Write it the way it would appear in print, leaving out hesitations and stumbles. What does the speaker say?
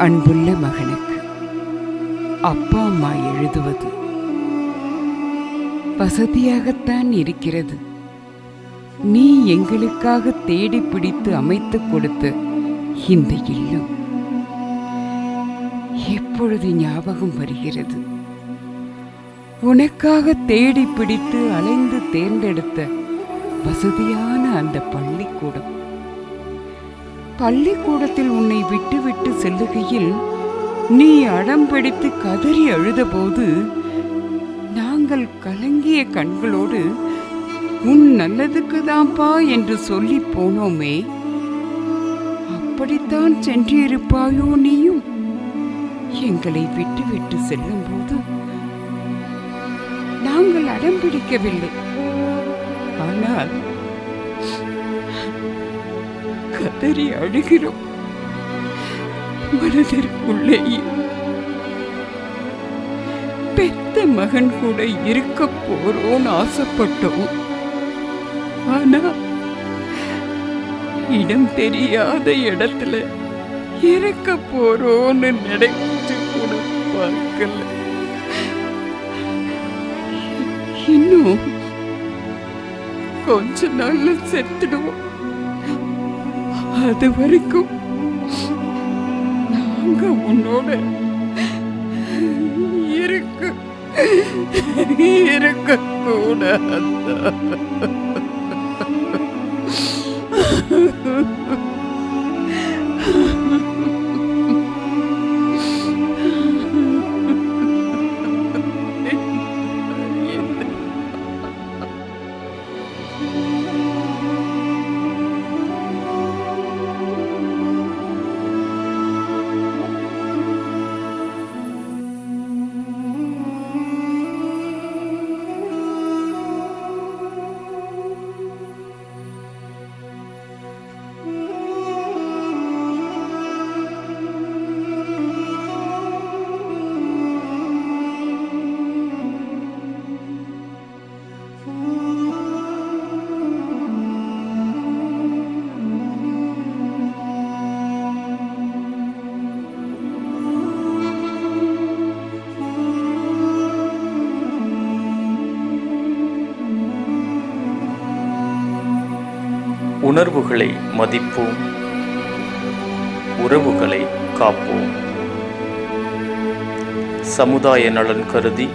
அன்புள்ள மகனுக்கு அப்பா அம்மா எழுதுவது, வசதியாகத்தான் இருக்கிறது. நீ எங்களுக்காக தேடி பிடித்து அமைத்து கொடுத்த இந்த இல்லம் எப்பொழுது ஞாபகம் வருகிறது. உனக்காக தேடி பிடித்து அலைந்து தேர்ந்தெடுத்த வசதியான அந்த பள்ளிக்கூடம். பள்ளிக்கூடத்தில் உன்னை விட்டு விட்டு செல்லுகையில் நீ அடம் பிடித்து கதறி அழுதபோது நாங்கள் கலங்கிய கண்களோடு உன் நல்லதுக்கு தான்ப்பா என்று சொல்லி போனோமே, அப்படித்தான் சென்றிருப்பாயோ நீயும்? எங்களை விட்டு விட்டு செல்லும் போது நாங்கள் அடம் பிடிக்கவில்லை, ஆனால் கதறி அழுகிறோம். மனதிற்குள்ளேயே பெத்த மகன் கூட இருக்க போறோன்னு ஆசைப்பட்டோம். ஆனா இடம் தெரியாத இடத்துல இருக்க போறோன்னு நினைச்சு கூட பார்க்கல. இன்னும் கொஞ்ச நாள்ல செத்துடுவோம். அது வரைக்கும் நாங்க உன்னோட இருக்க கூடாது. உணர்வுகளை மதிப்போம், உறவுகளை காப்போம். சமுதாய நலன் கருதி